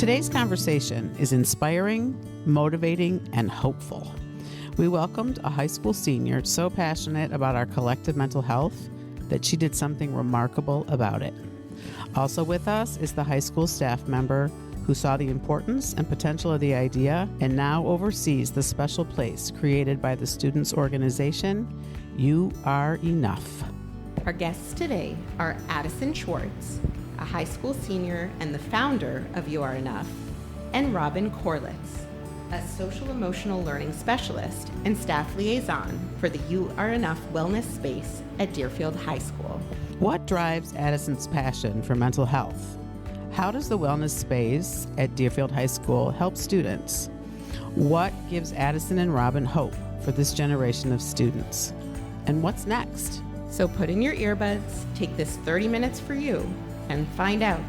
Today's conversation is inspiring, motivating, and hopeful. We welcomed a high school senior so passionate about our collective mental health that she did something remarkable about it. Also with us is the high school staff member who saw the importance and potential of the idea and now oversees the special place created by the students' organization, You Are Enough. Our guests today are Adison Schwartz, a high school senior and the founder of You Are Enough, and Robyn Corelitz, a social emotional learning specialist and staff liaison for the You Are Enough wellness space at Deerfield High School. What drives Adison's passion for mental health? How does the wellness space at Deerfield High School help students? What gives Adison and Robyn hope for this generation of students? And what's next? So put in your earbuds, take this 30 minutes for you, and find out.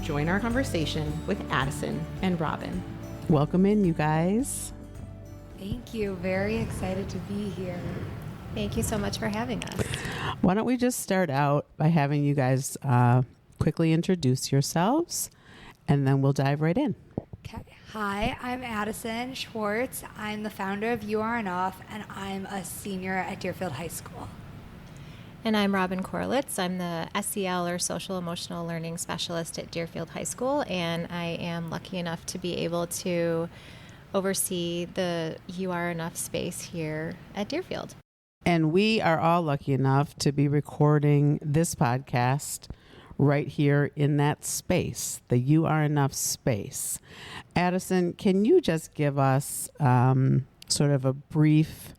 Join our conversation with Adison and Robyn. Welcome in, you guys. Thank you. Very excited to be here. Thank you so much for having us. Why don't we just start out by having you guys quickly introduce yourselves, and then we'll dive right in. Okay. Hi, I'm Adison Schwartz. I'm the founder of You Are Enough, and I'm a senior at Deerfield High School. And I'm Robyn Corelitz. I'm the SEL or Social Emotional Learning Specialist at Deerfield High School, and I am lucky enough to be able to oversee the You Are Enough space here at Deerfield. And we are all lucky enough to be recording this podcast right here in that space, the You Are Enough space. Adison, can you just give us sort of a brief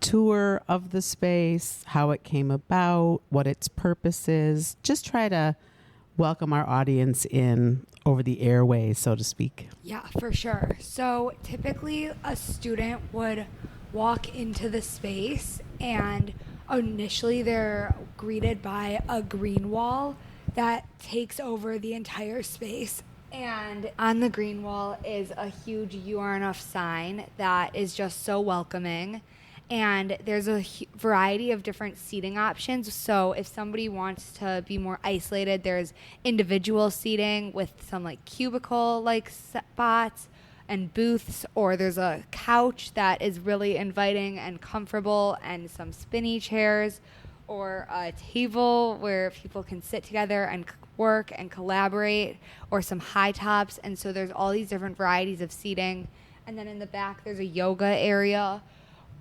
tour of the space, how it came about, what its purpose is? Just try to welcome our audience in over the airways, so to speak. Yeah, for sure. So typically a student would walk into the space, and initially they're greeted by a green wall that takes over the entire space. And on the green wall is a huge You Are Enough sign that is just so welcoming. And there's a variety of different seating options. So if somebody wants to be more isolated, there's individual seating with some like cubicle-like spots and booths, or there's a couch that is really inviting and comfortable, and some spinny chairs, or a table where people can sit together and work and collaborate, or some high tops. And so there's all these different varieties of seating. And then in the back, there's a yoga area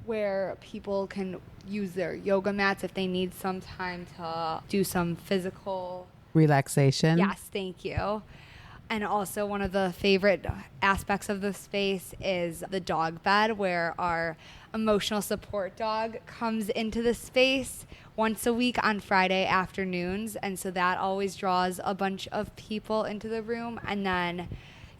where people can use their yoga mats if they need some time to do some physical relaxation. Yes, thank you. And also one of the favorite aspects of the space is the dog bed, where our emotional support dog comes into the space once a week on Friday afternoons. And so that always draws a bunch of people into the room. And then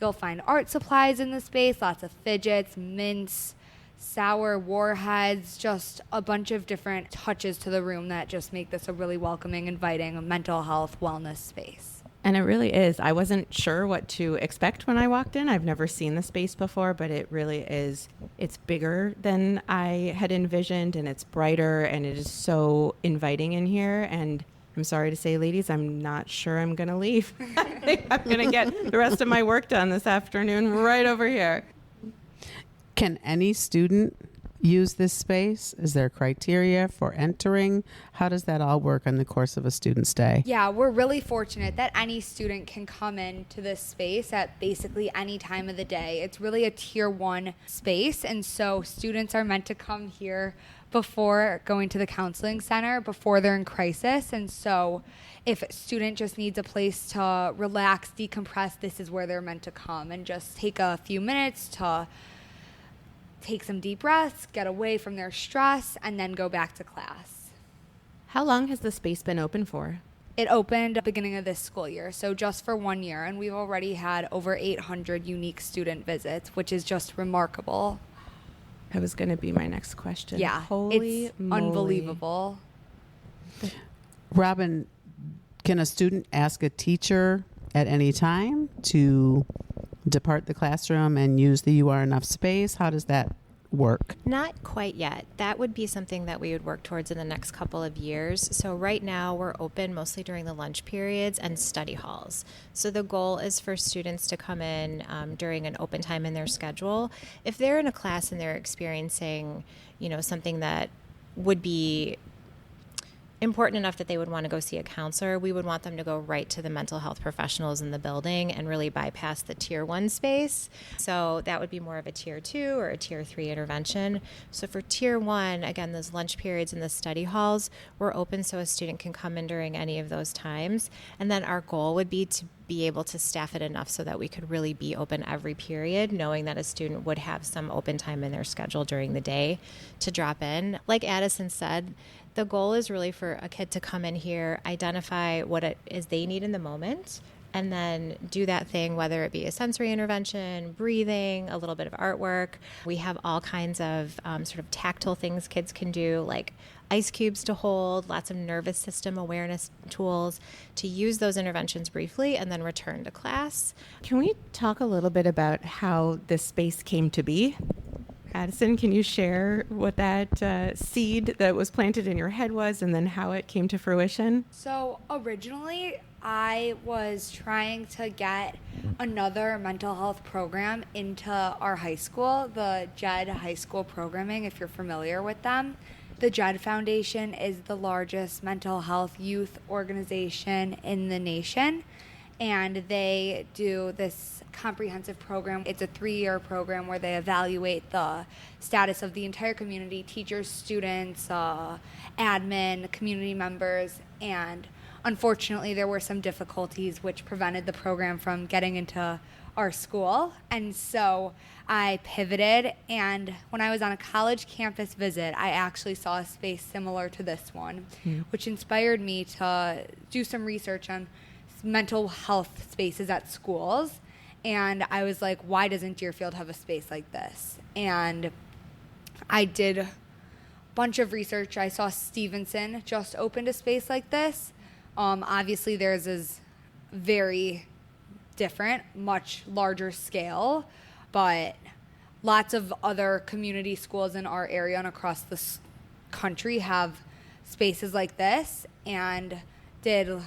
you'll find art supplies in the space, lots of fidgets, mints, sour warheads, just a bunch of different touches to the room that just make this a really welcoming, inviting mental health wellness space. And it really is. I wasn't sure what to expect when I walked in. I've never seen the space before, but it really is. It's bigger than I had envisioned, and it's brighter, and it is so inviting in here. And I'm sorry to say, ladies, I'm not sure I'm going to leave. I think I'm going to get the rest of my work done this afternoon right over here. Can any student use this space? Is there criteria for entering? How does that all work in the course of a student's day? Yeah, we're really fortunate that any student can come into this space at basically any time of the day. It's really a tier 1 space, and so students are meant to come here before going to the counseling center, before they're in crisis. And so if a student just needs a place to relax, decompress, this is where they're meant to come and just take a few minutes to take some deep breaths, get away from their stress, and then go back to class. How long has the space been open for? It opened at the beginning of this school year, so just for 1 year, and we've already had over 800 unique student visits, which is just remarkable. That was going to be my next question. Yeah, Holy it's moly. unbelievable. Robyn, can a student ask a teacher at any time to depart the classroom and use the You Are Enough space? How does that work? Not quite yet. That would be something that we would work towards in the next couple of years. So right now we're open mostly during the lunch periods and study halls. So the goal is for students to come in during an open time in their schedule. If they're in a class and they're experiencing, something that would be important enough that they would want to go see a counselor, we would want them to go right to the mental health professionals in the building and really bypass the tier 1 space. So that would be more of a tier 2 or a tier 3 intervention. So for tier 1, again, those lunch periods in the study halls were open so a student can come in during any of those times. And then our goal would be to be able to staff it enough so that we could really be open every period, knowing that a student would have some open time in their schedule during the day to drop in. Like Adison said, the goal is really for a kid to come in here, identify what it is they need in the moment, and then do that thing, whether it be a sensory intervention, breathing, a little bit of artwork. We have all kinds of sort of tactile things kids can do, like ice cubes to hold, lots of nervous system awareness tools to use those interventions briefly and then return to class. Can we talk a little bit about how this space came to be? Adison, can you share what that seed that was planted in your head was and then how it came to fruition? So originally, I was trying to get another mental health program into our high school, the JED High School Programming, if you're familiar with them. The JED Foundation is the largest mental health youth organization in the nation, and they do this comprehensive program. It's a 3-year program where they evaluate the status of the entire community, teachers, students, admin, community members, and unfortunately there were some difficulties which prevented the program from getting into our school. And so I pivoted, and when I was on a college campus visit, I actually saw a space similar to this one, which inspired me to do some research on mental health spaces at schools. And I was like, why doesn't Deerfield have a space like this? And I did a bunch of research. I saw Stevenson just opened a space like this. Obviously theirs is very different, much larger scale, but lots of other community schools in our area and across the country have spaces like this, and did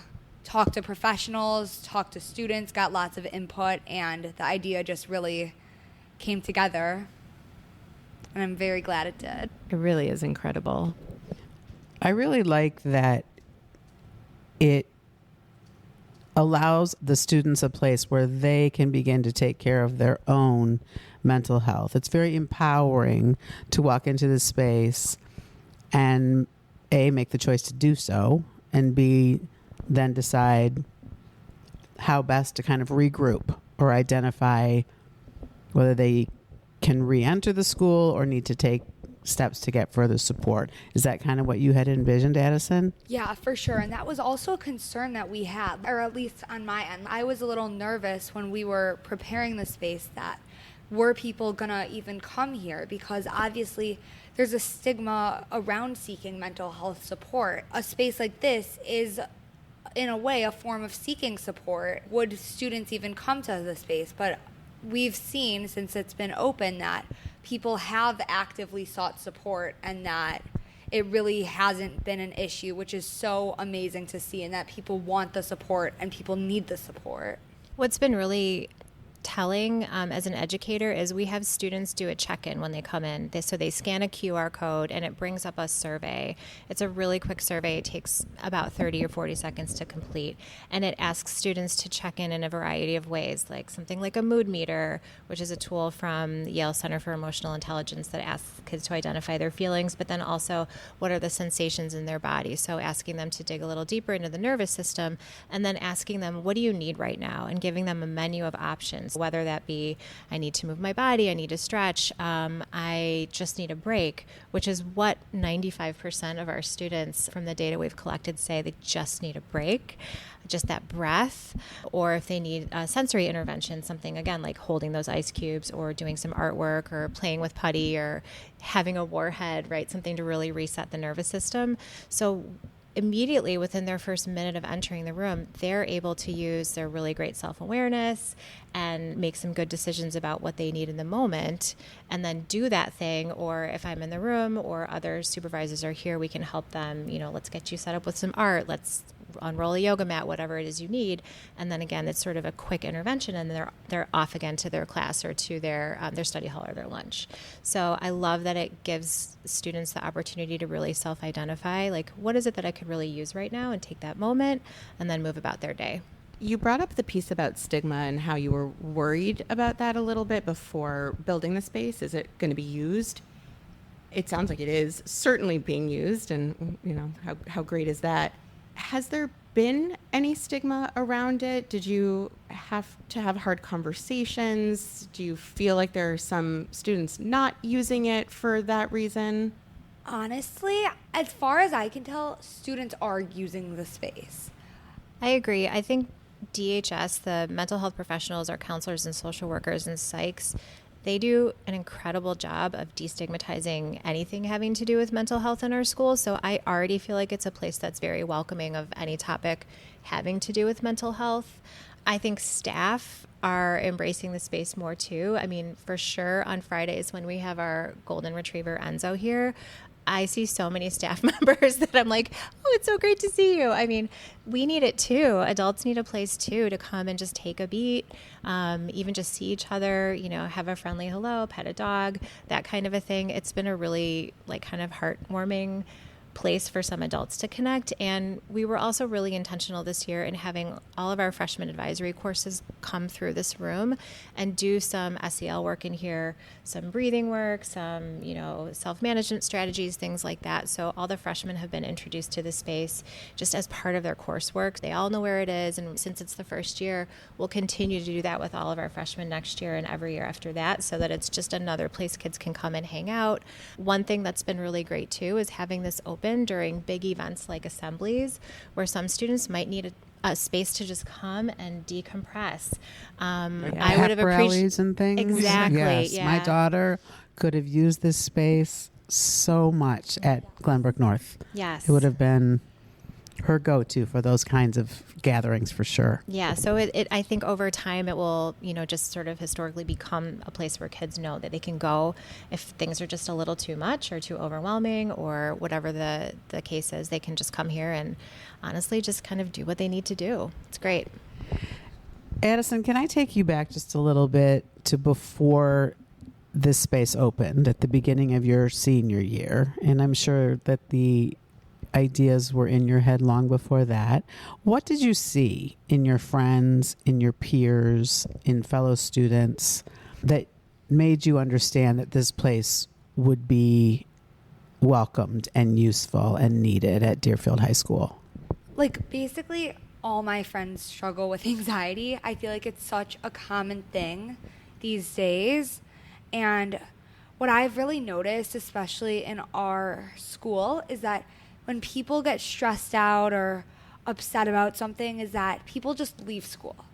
talk to professionals, talk to students, got lots of input, and the idea just really came together, and I'm very glad it did. It really is incredible. I really like that it allows the students a place where they can begin to take care of their own mental health. It's very empowering to walk into this space and A, make the choice to do so, and B, then decide how best to kind of regroup or identify whether they can re-enter the school or need to take steps to get further support. Is that kind of what you had envisioned, Adison? Yeah, for sure. And that was also a concern that we had, or at least on my end. I was a little nervous when we were preparing the space that were people gonna even come here, because obviously there's a stigma around seeking mental health support. A space like this is in a way a form of seeking support. Would students even come to the space? But we've seen since it's been open that people have actively sought support, and that it really hasn't been an issue, which is so amazing to see, and that people want the support and people need the support. What's been really telling as an educator is we have students do a check-in when they come in. So they scan a QR code and it brings up a survey. It's a really quick survey. It takes about 30 or 40 seconds to complete. And it asks students to check in a variety of ways, like something like a mood meter, which is a tool from the Yale Center for Emotional Intelligence that asks kids to identify their feelings, but then also what are the sensations in their body. So asking them to dig a little deeper into the nervous system, and then asking them, what do you need right now? And giving them a menu of options. Whether that be, I need to move my body, I need to stretch, I just need a break, which is what 95% of our students from the data we've collected say they just need a break, just that breath. Or if they need a sensory intervention, something again like holding those ice cubes or doing some artwork or playing with putty or having a warhead, right? Something to really reset the nervous system. So immediately within their first minute of entering the room, they're able to use their really great self-awareness and make some good decisions about what they need in the moment, and then do that thing. Or if I'm in the room or other supervisors are here, we can help them, let's get you set up with some art, let's unroll a yoga mat, whatever it is you need. And then again, it's sort of a quick intervention, and they're off again to their class or to their study hall or their lunch. So I love that it gives students the opportunity to really self-identify, like, what is it that I could really use right now, and take that moment and then move about their day. You brought up the piece about stigma and how you were worried about that a little bit before building the space. Is it going to be used? It sounds like it is certainly being used, and how great is that? Has there been any stigma around it? Did you have to have hard conversations? Do you feel like there are some students not using it for that reason? Honestly, as far as I can tell, students are using the space. I agree. I think DHS, the mental health professionals, our counselors and social workers and psychs, they do an incredible job of destigmatizing anything having to do with mental health in our schools. So I already feel like it's a place that's very welcoming of any topic having to do with mental health. I think staff are embracing the space more too. I mean, for sure on Fridays when we have our golden retriever Enzo here, I see so many staff members that I'm like, oh, it's so great to see you. I mean, we need it too. Adults need a place too to come and just take a beat, even just see each other, have a friendly hello, pet a dog, that kind of a thing. It's been a really kind of heartwarming place for some adults to connect. And we were also really intentional this year in having all of our freshman advisory courses come through this room and do some SEL work in here, some breathing work, some, self-management strategies, things like that. So all the freshmen have been introduced to the space just as part of their coursework. They all know where it is. And since it's the first year, we'll continue to do that with all of our freshmen next year and every year after that, so that it's just another place kids can come and hang out. One thing that's been really great too is having this open during big events like assemblies, where some students might need a space to just come and decompress. I would have rallies and things. Exactly. Yes, yeah. My daughter could have used this space so much at Glenbrook North. Yes. It would have been her go-to for those kinds of gatherings for sure. Yeah, so it I think over time it will, just sort of historically become a place where kids know that they can go if things are just a little too much or too overwhelming or whatever the case is. They can just come here and honestly just kind of do what they need to do. It's great. Adison, can I take you back just a little bit to before this space opened at the beginning of your senior year? And I'm sure that the ideas were in your head long before that. What did you see in your friends, in your peers, in fellow students that made you understand that this place would be welcomed and useful and needed at Deerfield High School? Basically, all my friends struggle with anxiety. I feel like it's such a common thing these days. And what I've really noticed, especially in our school, is that when people get stressed out or upset about something, is that people just leave school.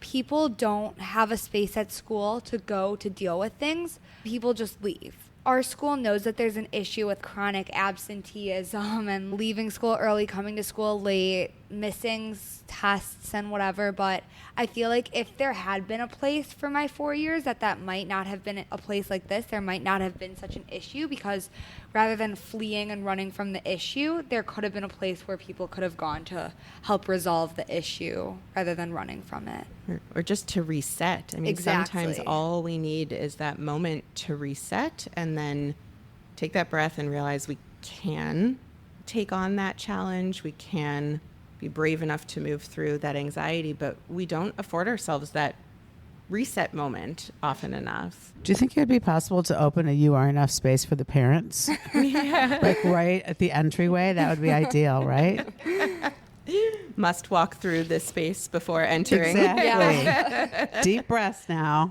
People don't have a space at school to go to deal with things. People just leave. Our school knows that there's an issue with chronic absenteeism and leaving school early, coming to school late, missing tests and whatever, but I feel like if there had been a place for my 4 years that might not have been a place like this, there might not have been such an issue, because rather than fleeing and running from the issue, there could have been a place where people could have gone to help resolve the issue rather than running from it. Or just to reset. I mean, Exactly. Sometimes all we need is that moment to reset and then take that breath and realize we can take on that challenge. We can be brave enough to move through that anxiety, but we don't afford ourselves that reset moment often enough. Do you think it would be possible to open a You Are Enough space for the parents? Yeah. Right at the entryway? That would be ideal, right? Must walk through this space before entering. Exactly. Deep breaths now.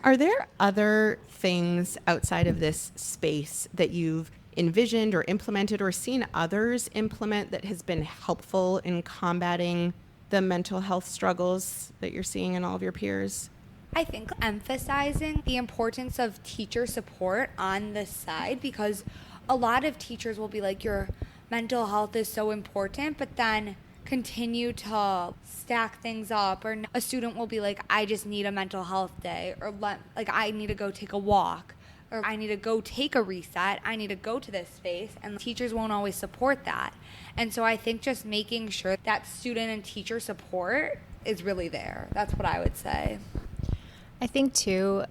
Are there other things outside of this space that you've envisioned or implemented or seen others implement that has been helpful in combating the mental health struggles that you're seeing in all of your peers? I think emphasizing the importance of teacher support on this side, because a lot of teachers will be like, your mental health is so important, but then continue to stack things up, or a student will be like, I just need a mental health day, or I need to go take a walk, or I need to go take a reset, I need to go to this space, and teachers won't always support that. And so I think just making sure that student and teacher support is really there. That's what I would say. I think too,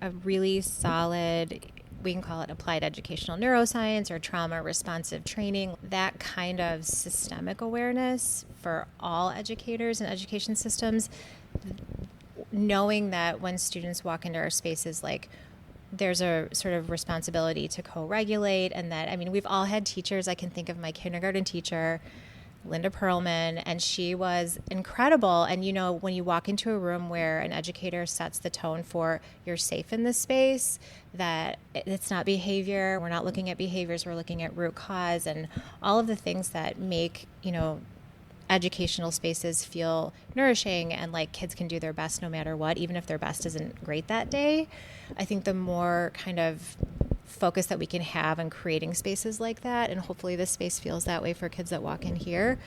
a really solid, we can call it applied educational neuroscience or trauma responsive training, that kind of systemic awareness for all educators and education systems, knowing that when students walk into our spaces, like, there's a sort of responsibility to co-regulate, and that, I mean, we've all had teachers. I can think of my kindergarten teacher, Linda Perlman, and she was incredible. And, you know, when you walk into a room where an educator sets the tone for you're safe in this space, that it's not behavior, we're not looking at behaviors, we're looking at root cause, and all of the things that make, you know, educational spaces feel nourishing and like kids can do their best no matter what, even if their best isn't great that day. I think the more kind of focus that we can have on creating spaces like that, and hopefully this space feels that way for kids that walk in here,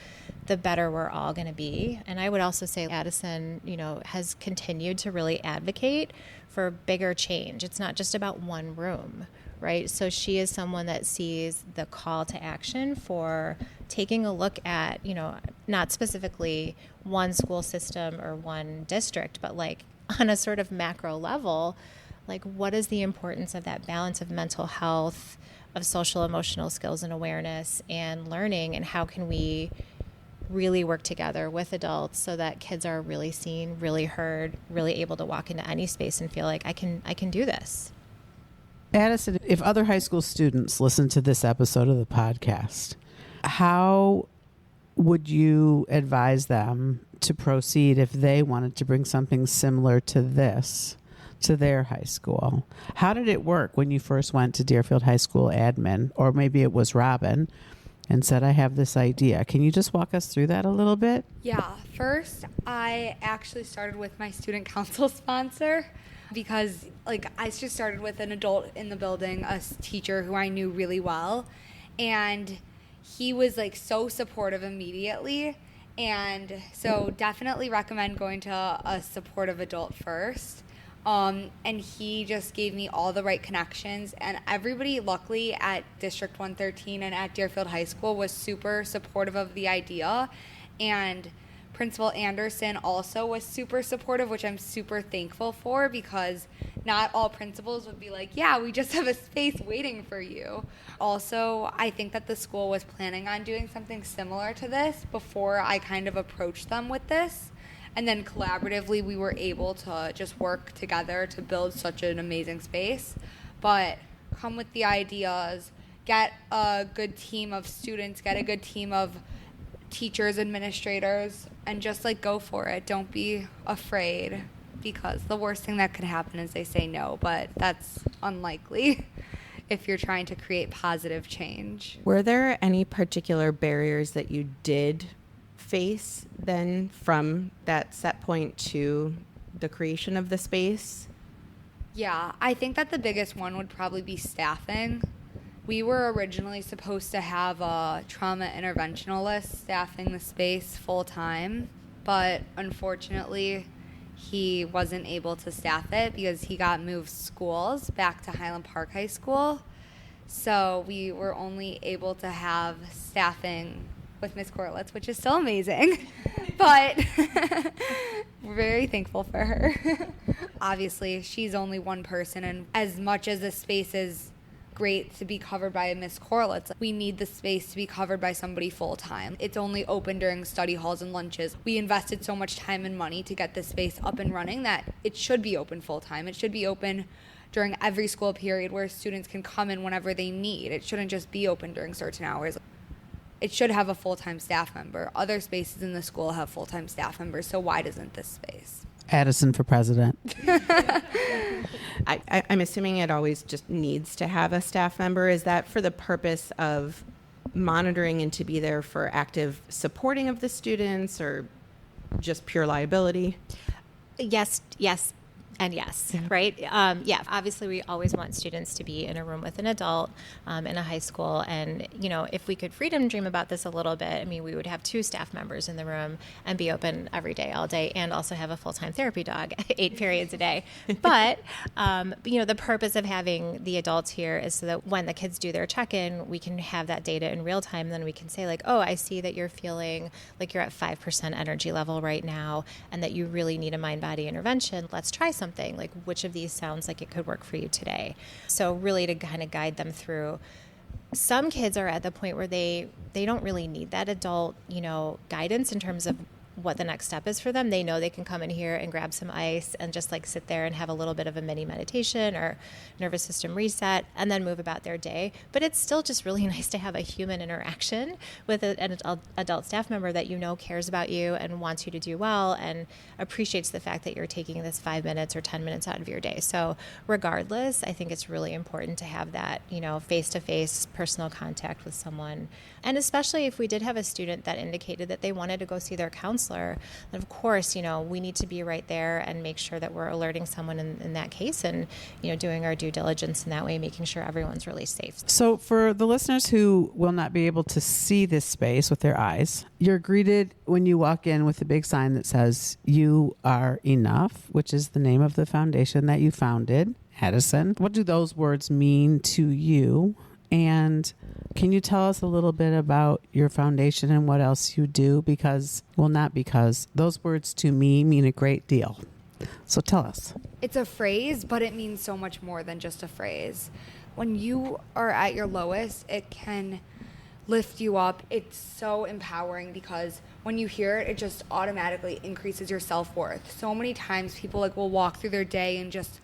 the better we're all going to be. And I would also say Adison, you know, has continued to really advocate for bigger change. It's not just about one room, right? So she is someone that sees the call to action for taking a look at, you know, not specifically one school system or one district, but like on a sort of macro level, like what is the importance of that balance of mental health, of social emotional skills and awareness and learning, and how can we really work together with adults so that kids are really seen, really heard, really able to walk into any space and feel like I can do this. Adison, if other high school students listen to this episode of the podcast, how would you advise them to proceed if they wanted to bring something similar to this to their high school? How did it work when you first went to Deerfield High School admin, or maybe it was Robyn, and said, I have this idea? Can you just walk us through that a little bit? Yeah, first I actually started with my student council sponsor, because like I just started with an adult in the building, a teacher who I knew really well, and he was like so supportive immediately. And so definitely recommend going to a supportive adult first. And he just gave me all the right connections, and everybody luckily at District 113 and at Deerfield High School was super supportive of the idea, and Principal Anderson also was super supportive, which I'm super thankful for, because not all principals would be like, yeah, we just have a space waiting for you. Also, I think that the school was planning on doing something similar to this before I kind of approached them with this. And then collaboratively, we were able to just work together to build such an amazing space. But come with the ideas, get a good team of students, get a good team of teachers, administrators, and just like go for it. Don't be afraid, because the worst thing that could happen is they say no, but that's unlikely if you're trying to create positive change. Were there any particular barriers that you did face then from that set point to the creation of the space? Yeah, I think that the biggest one would probably be staffing. We were originally supposed to have a trauma interventionalist staffing the space full time, but unfortunately he wasn't able to staff it because he got moved schools back to Highland Park High School. So we were only able to have staffing with Miss Corelitz, which is still amazing, but we're very thankful for her. Obviously, she's only one person, and as much as the space is great to be covered by Miss Corelitz, we need the space to be covered by somebody full-time. It's only open during study halls and lunches. We invested so much time and money to get this space up and running that it should be open full-time. It should be open during every school period where students can come in whenever they need. It shouldn't just be open during certain hours. It should have a full-time staff member. Other spaces in the school have full-time staff members, so why doesn't this space? Adison for president. I'm assuming it always just needs to have a staff member. Is that for the purpose of monitoring and to be there for active supporting of the students, or just pure liability? Yes, And yes, right? Yeah, obviously we always want students to be in a room with an adult in a high school. And, if we could freedom dream about this a little bit, I mean, we would have 2 staff members in the room and be open every day, all day, and also have a full-time therapy dog 8 periods a day. But, the purpose of having the adults here is so that when the kids do their check-in, we can have that data in real time. And then we can say like, oh, I see that you're feeling like you're at 5% energy level right now and that you really need a mind-body intervention. Let's try something. Like which of these sounds like it could work for you today. So really to kind of guide them through. Some kids are at the point where they don't really need that adult, guidance in terms of what the next step is for them. They know they can come in here and grab some ice and just like sit there and have a little bit of a mini meditation or nervous system reset and then move about their day. But it's still just really nice to have a human interaction with an adult staff member that cares about you and wants you to do well and appreciates the fact that you're taking this 5 minutes or 10 minutes out of your day. So regardless, I think it's really important to have that, face-to-face personal contact with someone. And especially if we did have a student that indicated that they wanted to go see their counselor, then of course, we need to be right there and make sure that we're alerting someone in that case and, doing our due diligence in that way, making sure everyone's really safe. So for the listeners who will not be able to see this space with their eyes, you're greeted when you walk in with a big sign that says, "You are enough," which is the name of the foundation that you founded, Adison. What do those words mean to you? And can you tell us a little bit about your foundation and what else you do? Because those words to me mean a great deal. So tell us. It's a phrase, but it means so much more than just a phrase. When you are at your lowest, it can lift you up. It's so empowering because when you hear it, it just automatically increases your self-worth. So many times people will walk through their day and just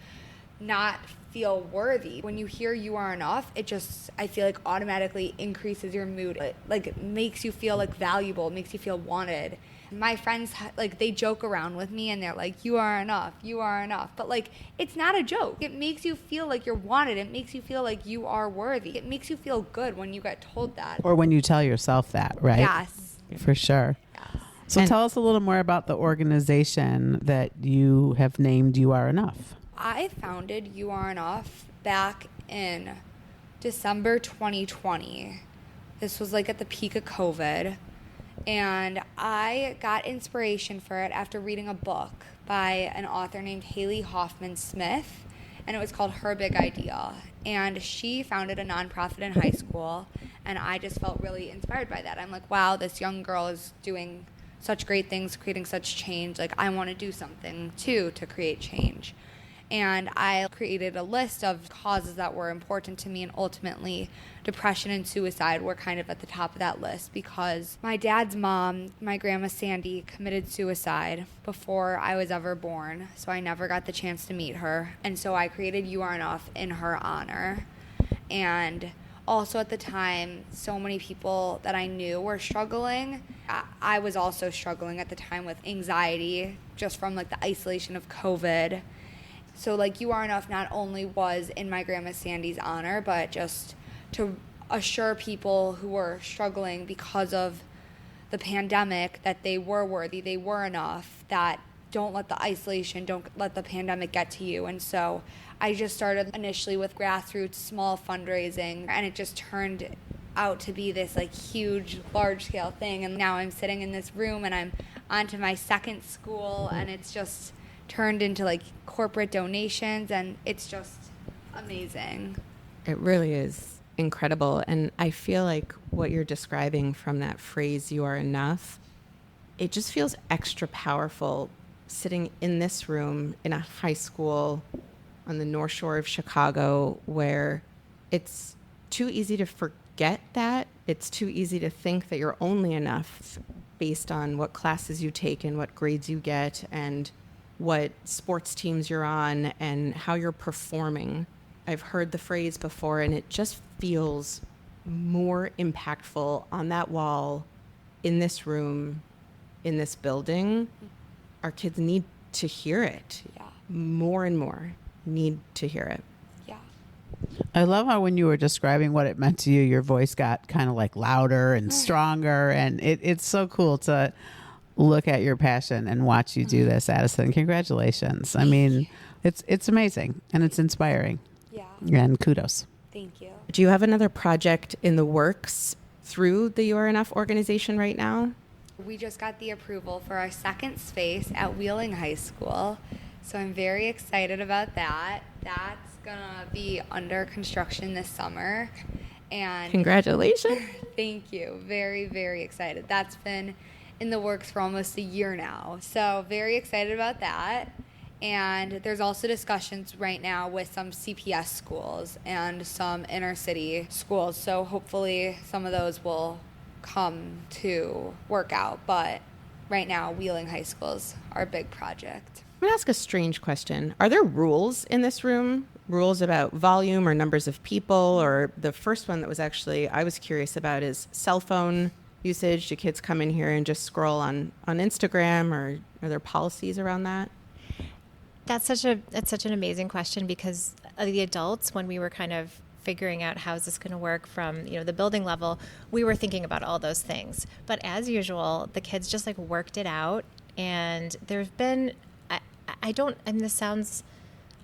not feel worthy. When you hear "you are enough," it just, I feel like, automatically increases your mood. It makes you feel valuable, it makes you feel wanted. My friends, they joke around with me and they're like, "You are enough, you are enough." But it's not a joke. It makes you feel like you're wanted. It makes you feel like you are worthy. It makes you feel good when you get told that. Or when you tell yourself that, right? Yes. For sure. Yes. So tell us a little more about the organization that you have named You Are Enough. I founded You Are Enough back in December 2020. This was at the peak of COVID. And I got inspiration for it after reading a book by an author named Haley Hoffman Smith. And it was called Her Big Idea. And she founded a nonprofit in high school. And I just felt really inspired by that. I'm like, wow, this young girl is doing such great things, creating such change. I want to do something too to create change. And I created a list of causes that were important to me, and ultimately depression and suicide were kind of at the top of that list because my dad's mom, my grandma Sandy, committed suicide before I was ever born, so I never got the chance to meet her. And so I created You Are Enough in her honor. And also at the time, so many people that I knew were struggling. I was also struggling at the time with anxiety just from the isolation of COVID. So You Are Enough not only was in my grandma Sandy's honor, but just to assure people who were struggling because of the pandemic that they were worthy, they were enough, that don't let the isolation, don't let the pandemic get to you. And so I just started initially with grassroots, small fundraising, and it just turned out to be this huge, large-scale thing. And now I'm sitting in this room and I'm on to my second school, and it's just turned into corporate donations, and it's just amazing. It really is incredible. And I feel like what you're describing from that phrase, "You are enough," it just feels extra powerful sitting in this room in a high school on the North Shore of Chicago, where it's too easy to forget that. It's too easy to think that you're only enough based on what classes you take and what grades you get and what sports teams you're on and how you're performing. I've heard the phrase before, and it just feels more impactful on that wall, in this room, in this building. Our kids need to hear it. Yeah. More and more need to hear it. Yeah. I love how when you were describing what it meant to you, your voice got kind of louder and stronger. And it's so cool to look at your passion and watch you do this, Adison. Congratulations. I mean, It's amazing and it's inspiring. Yeah. And kudos. Thank you. Do you have another project in the works through the You Are Enough organization right now? We just got the approval for our second space at Wheeling High School, so I'm very excited about that. That's gonna be under construction this summer, and Congratulations. thank you. Very, very excited. That's been in the works for almost a year now, so very excited about that. And there's also discussions right now with some CPS schools and some inner city schools, so hopefully some of those will come to work out. But right now, Wheeling High School is our big project. I'm going to ask a strange question. Are there rules in this room? Rules about volume or numbers of people? Or the first one that was actually I was curious about is cell phone usage. Do kids come in here and just scroll on Instagram, or are there policies around that? That's such an amazing question, because the adults, when we were kind of figuring out how is this going to work from the building level, we were thinking about all those things. But as usual, the kids just like worked it out, and there's been and this sounds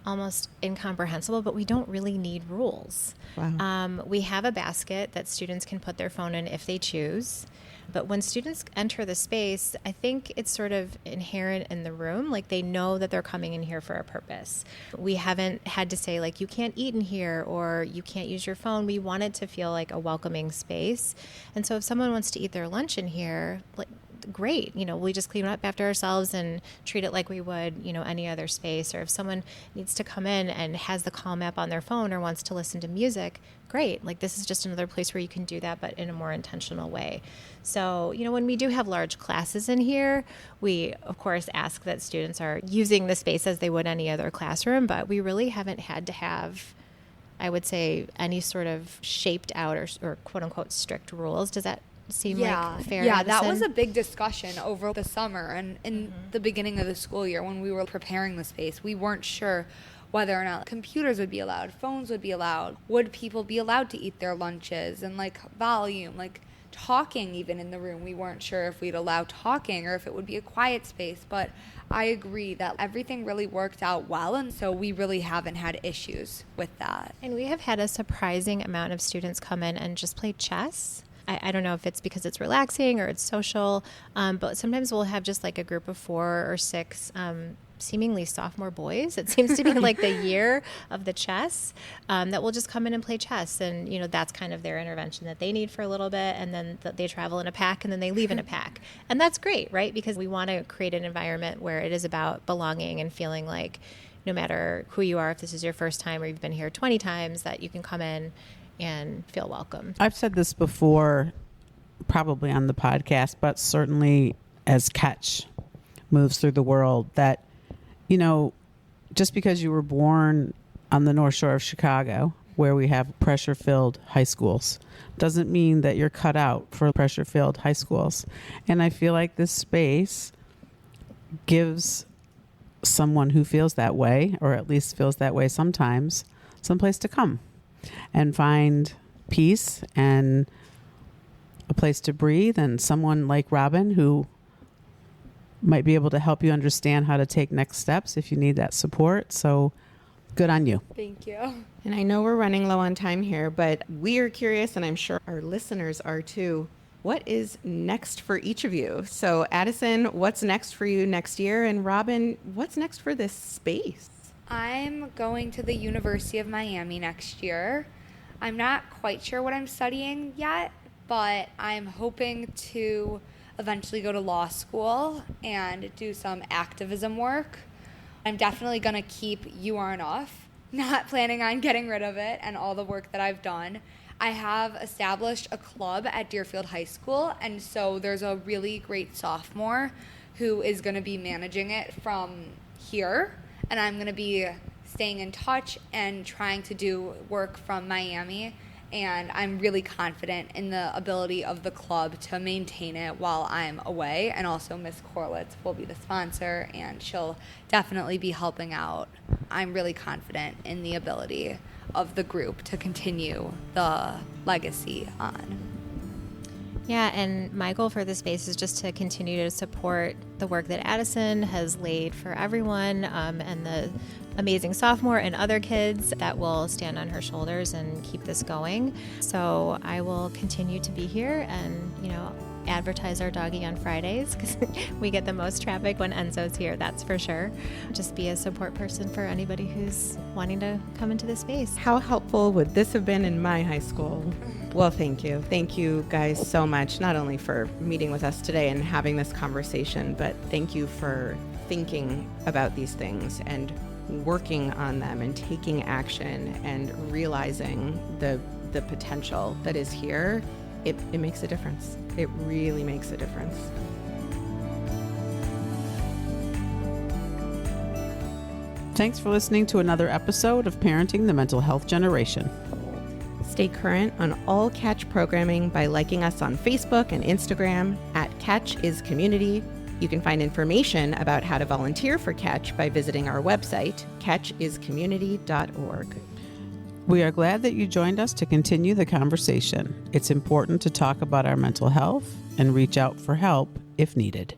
almost incomprehensible, but we don't really need rules. Wow. We have a basket that students can put their phone in if they choose. But when students enter the space, I think it's sort of inherent in the room. Like, they know that they're coming in here for a purpose. We haven't had to say, like, you can't eat in here or you can't use your phone. We want it to feel like a welcoming space. And so if someone wants to eat their lunch in here, like, great. We just clean up after ourselves and treat it like we would, any other space. Or if someone needs to come in and has the Calm app on their phone or wants to listen to music, great. Like, this is just another place where you can do that, but in a more intentional way. So, when we do have large classes in here, we, of course, ask that students are using the space as they would any other classroom, but we really haven't had to have, I would say, any sort of shaped out or quote unquote strict rules. Does that seem like fair? Yeah, that Adison? was a big discussion over the summer and in the beginning of the school year when we were preparing the space. We weren't sure whether or not computers would be allowed, phones would be allowed, would people be allowed to eat their lunches, and like volume, like talking even in the room. We weren't sure if we'd allow talking or if it would be a quiet space, but I agree that everything really worked out well, and so we really haven't had issues with that. And we have had a surprising amount of students come in and just play chess. I don't know if it's because it's relaxing or it's social, but sometimes we'll have just like a group of 4 or 6 seemingly sophomore boys. It seems to be like the year of the chess, that will just come in and play chess. And, that's kind of their intervention that they need for a little bit. And then they travel in a pack and then they leave in a pack. And that's great, right? Because we want to create an environment where it is about belonging and feeling like no matter who you are, if this is your first time or you've been here 20 times, that you can come in and feel welcome. I've said this before, probably on the podcast, but certainly as Catch moves through the world, that, just because you were born on the North Shore of Chicago, where we have pressure-filled high schools, doesn't mean that you're cut out for pressure-filled high schools. And I feel like this space gives someone who feels that way, or at least feels that way sometimes, someplace to come and find peace and a place to breathe, and someone like Robyn who might be able to help you understand how to take next steps if you need that support. So good on you. Thank you. And I know we're running low on time here, but we are curious, and I'm sure our listeners are too. What is next for each of you? So Adison, what's next for you next year? And Robyn, what's next for this space? I'm going to the University of Miami next year. I'm not quite sure what I'm studying yet, but I'm hoping to eventually go to law school and do some activism work. I'm definitely going to keep You Are Enough, not planning on getting rid of it and all the work that I've done. I have established a club at Deerfield High School, and so there's a really great sophomore who is going to be managing it from here, and I'm going to be staying in touch and trying to do work from Miami. And I'm really confident in the ability of the club to maintain it while I'm away. And also Miss Corelitz will be the sponsor, and she'll definitely be helping out. I'm really confident in the ability of the group to continue the legacy on. Yeah, and my goal for the space is just to continue to support the work that Adison has laid for everyone, and the amazing sophomore and other kids that will stand on her shoulders and keep this going. So I will continue to be here and, advertise our doggy on Fridays because we get the most traffic when Enzo's here, that's for sure. Just be a support person for anybody who's wanting to come into the space. How helpful would this have been in my high school? Well, thank you. Thank you guys so much, not only for meeting with us today and having this conversation, but thank you for thinking about these things and working on them and taking action and realizing the potential that is here. It makes a difference. It really makes a difference. Thanks for listening to another episode of Parenting the Mental Health Generation. Stay current on all Catch programming by liking us on Facebook and Instagram at Catch is Community. You can find information about how to volunteer for Catch by visiting our website, catchiscommunity.org. We are glad that you joined us to continue the conversation. It's important to talk about our mental health and reach out for help if needed.